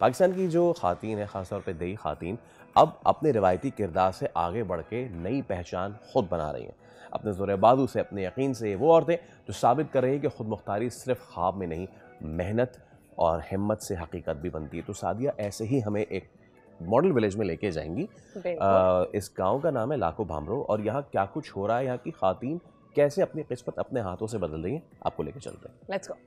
पाकिस्तान की जो ख़ातीन है, ख़ासतौर पे देही ख़ातीन, अब अपने रिवायती किरदार से आगे बढ़ के नई पहचान खुद बना रही हैं। अपने ज़ोर बाजू से, अपने यकीन से वो औरतें जो साबित कर रही हैं कि खुद मुख्तारी सिर्फ ख्वाब में नहीं, मेहनत और हिम्मत से हकीकत भी बनती है। तो सादिया ऐसे ही हमें एक मॉडल विलेज में लेके जाएंगी। इस गांव का नाम है लाखो भामरो और यहाँ क्या कुछ हो रहा है, यहाँ की ख़ातीन कैसे अपनी किस्मत अपने हाथों से बदल रही हैं, आपको लेके चलते हैं। Let's go.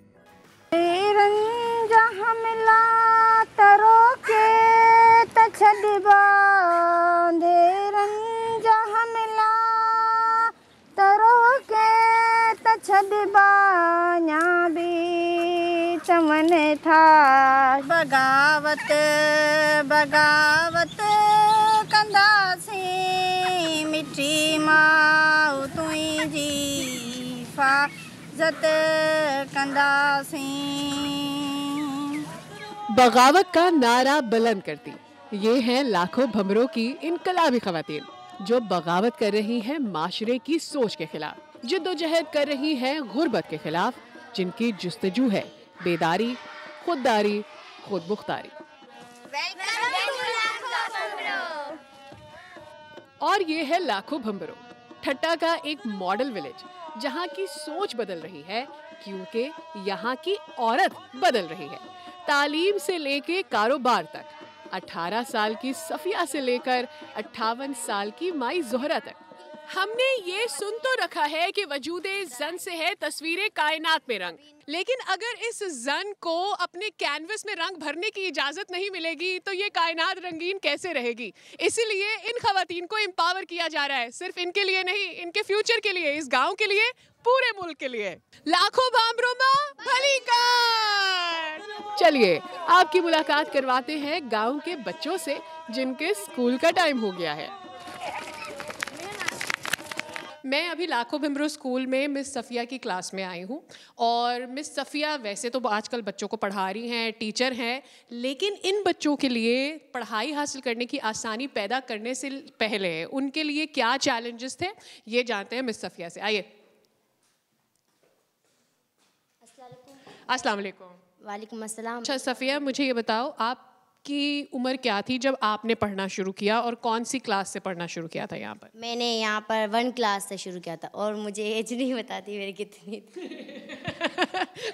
बगावत बगावत कंदासी मिठी माऊ तुझी हिफाजत कंदासी। बगावत का नारा बुलंद करती ये हैं लाखों भमरों की इनकलाबी खवातीन जो बगावत कर रही हैं माशरे की सोच के खिलाफ, जिद्दोजहद कर रही हैं गुर्बत के खिलाफ, जिनकी जुस्तजू है बेदारी, खुददारी, खुद मुख्तारी। और ये है लाखों भंबरों, ठट्टा का एक मॉडल विलेज जहाँ की सोच बदल रही है क्योंकि यहाँ की औरत बदल रही है। तालीम से लेके कारोबार तक, 18 साल की सफिया से लेकर 58 साल की माई जोहरा तक। हमने ये सुन तो रखा है कि वजूदे जन से है तस्वीरें कायनात में रंग, लेकिन अगर इस जन को अपने कैनवस में रंग भरने की इजाजत नहीं मिलेगी तो ये कायनात रंगीन कैसे रहेगी। इसीलिए इन खवातीन को एम्पावर किया जा रहा है, सिर्फ इनके लिए नहीं, इनके फ्यूचर के लिए, इस गांव के लिए, पूरे मुल्क के लिए। लाखों भामरों भली कार। चलिए आपकी मुलाकात करवाते हैं गांव के बच्चों से जिनके स्कूल का टाइम हो गया है। मैं अभी लाखों भमरों स्कूल में मिस सफ़िया की क्लास में आई हूँ और मिस सफ़िया वैसे तो आजकल बच्चों को पढ़ा रही हैं, टीचर हैं, लेकिन इन बच्चों के लिए पढ़ाई हासिल करने की आसानी पैदा करने से पहले उनके लिए क्या चैलेंजेस थे ये जानते हैं मिस सफ़िया से। आइए। अस्सलाम वालेकुम। वालेकुम अस्सलाम। अच्छा सफ़िया, मुझे ये बताओ आपकी उम्र क्या थी जब आपने पढ़ना शुरू किया और कौन सी क्लास से पढ़ना शुरू किया था यहाँ पर? मैंने यहाँ पर 1 क्लास से शुरू किया था और मुझे एज नहीं बताती मेरी कितनी थी।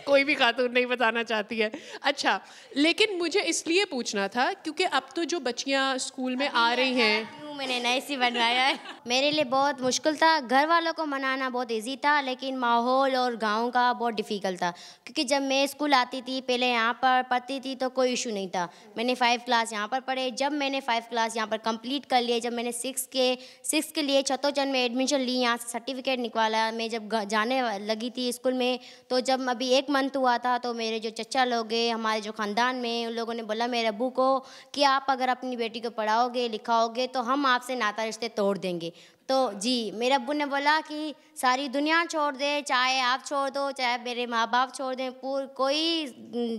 कोई भी खातून नहीं बताना चाहती है। अच्छा, लेकिन मुझे इसलिए पूछना था क्योंकि अब तो जो बच्चियाँ स्कूल में आ रही हैं, मैंने नए सी बनवाया है। मेरे लिए बहुत मुश्किल था, घर वालों को मनाना बहुत इजी था, लेकिन माहौल और गांव का बहुत डिफ़िकल्ट था क्योंकि जब मैं स्कूल आती थी पहले यहाँ पर पढ़ती थी तो कोई इशू नहीं था। मैंने 5 क्लास यहाँ पर पढ़े। जब मैंने 5 क्लास यहाँ पर कंप्लीट कर लिए, जब मैंने 6 के लिए छतोचंद में एडमिशन ली, यहाँ से सर्टिफिकेट निकाला, मैं जब जाने लगी थी स्कूल में तो जब अभी 1 मंथ हुआ था तो मेरे जो चचा लोग हैं हमारे जो ख़ानदान में, उन लोगों ने बोला मेरे अब्बू को कि आप अगर अपनी बेटी को पढ़ाओगे लिखाओगे तो हम आपसे नाता रिश्ते तोड़ देंगे। तो जी मेरे अब्बू ने बोला कि सारी दुनिया छोड़ दे, चाहे आप छोड़ दो, चाहे मेरे माँ बाप छोड़ दें, कोई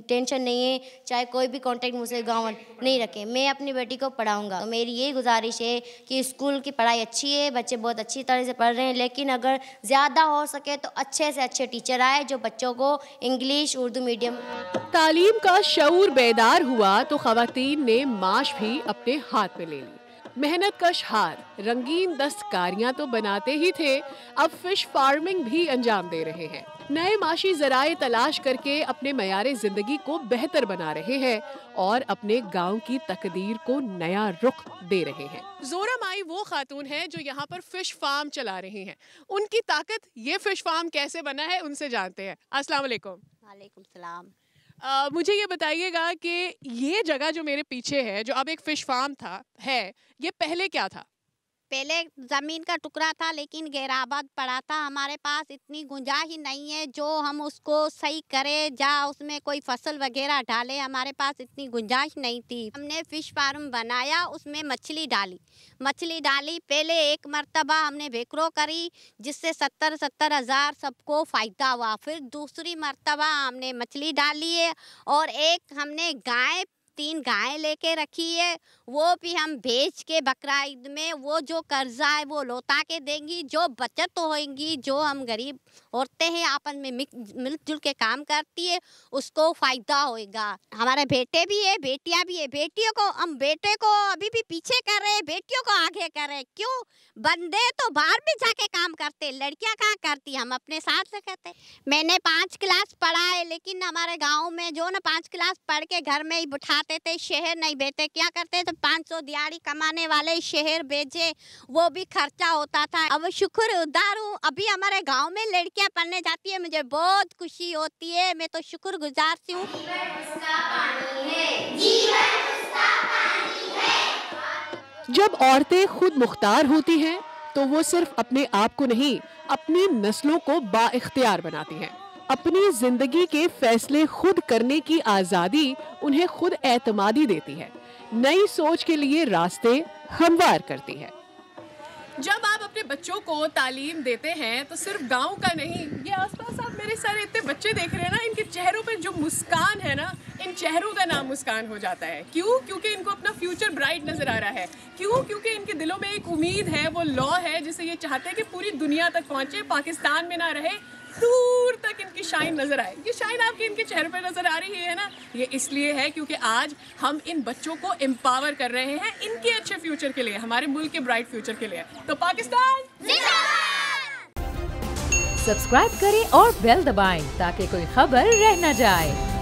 टेंशन नहीं है, चाहे कोई भी कांटेक्ट मुझसे गाँव नहीं रखे, मैं अपनी बेटी को पढ़ाऊंगा। तो मेरी यही गुजारिश है कि स्कूल की पढ़ाई अच्छी है, बच्चे बहुत अच्छी तरह से पढ़ रहे हैं, लेकिन अगर ज़्यादा हो सके तो अच्छे से अच्छे टीचर आए जो बच्चों को इंग्लिश उर्दू मीडियम। तालीम का शऊर बेदार हुआ तो खवातीन ने माश भी अपने हाथ में ले ली। मेहनत कश हाथ, रंगीन दस्तकारियां तो बनाते ही थे, अब फिश फार्मिंग भी अंजाम दे रहे हैं। नए माशी जराए तलाश करके अपने मयारे जिंदगी को बेहतर बना रहे हैं और अपने गांव की तकदीर को नया रुख दे रहे हैं। जोरा माई वो खातून है जो यहाँ पर फिश फार्म चला रही हैं। उनकी ताकत ये फिश फार्म कैसे बना है उनसे जानते हैं। अस्सलाम वालेकुम। वालेकुम सलाम। मुझे ये बताइएगा कि ये जगह जो मेरे पीछे है, जो अब एक फिश फार्म है, ये पहले क्या था? पहले ज़मीन का टुकड़ा था लेकिन गैराबाद पड़ा था। हमारे पास इतनी गुंजाइश नहीं है जो हम उसको सही करें या उसमें कोई फसल वगैरह डालें, हमारे पास इतनी गुंजाइश नहीं थी। हमने फ़िश फार्म बनाया, उसमें मछली डाली। पहले एक मर्तबा हमने बेकरो करी जिससे 70 हज़ार सबको फ़ायदा हुआ। फिर दूसरी मर्तबा हमने मछली डाली है और एक हमने 3 गायें लेके रखी है, वो भी हम बेच के बकरा ईद में वो जो कर्जा है वो लौटा के देंगी, जो बचत होएंगी, जो हम गरीब औरतें हैं आपस में मिलजुल के काम करती है, उसको फ़ायदा होएगा। हमारे बेटे भी है, बेटियां भी है। बेटियों को हम बेटे को अभी भी पीछे कर रहे हैं, बेटियों को आगे कर रहे हैं। क्यों? बंदे तो बाहर भी जाके काम करते, लड़कियां कहाँ करती, हम अपने साथ से करते। मैंने 5 क्लास पढ़ा है, लेकिन हमारे गाँव में जो ना 5 क्लास पढ़ के घर में ही बिठाते थे, शहर नहीं भेजते। क्या करते थे, 500 दिहाड़ी कमाने वाले शहर भेजे, वो भी खर्चा होता था। अब शुक्रगुजार हूँ, अभी हमारे गांव में लड़कियां पढ़ने जाती है, मुझे बहुत खुशी होती है। मैं तो शुक्रगुजार सी हूँ। जब औरतें खुद मुख्तार होती हैं तो वो सिर्फ अपने आप को नहीं, अपनी नस्लों को बाइख्तियार बनाती हैं। अपनी जिंदगी के फैसले खुद करने की आज़ादी उन्हें खुद एतमादी देती है, नई सोच के लिए रास्ते हमवार करती है। जब आप अपने बच्चों को तालीम देते हैं तो सिर्फ गांव का नहीं, ये आसपास आप मेरे सारे इतने बच्चे देख रहे हैं ना, इनके चेहरों पे जो मुस्कान है ना, इन चेहरों का नाम मुस्कान हो जाता है। क्यों? क्योंकि इनको अपना फ्यूचर ब्राइट नजर आ रहा है। क्यों? क्योंकि इनके दिलों में एक उम्मीद है, वो लॉ है जिसे ये चाहते हैं कि पूरी दुनिया तक पहुंचे, पाकिस्तान में ना रहे, दूर तक इनकी शाइन नजर आए। ये शाइन आपकी इनके चेहरे पे नजर आ रही है ना, ये इसलिए है क्योंकि आज हम इन बच्चों को एम्पावर कर रहे हैं इनके अच्छे फ्यूचर के लिए, हमारे मुल्क के ब्राइट फ्यूचर के लिए। तो पाकिस्तान सब्सक्राइब करें और बेल दबाएं ताकि कोई खबर रह न जाए।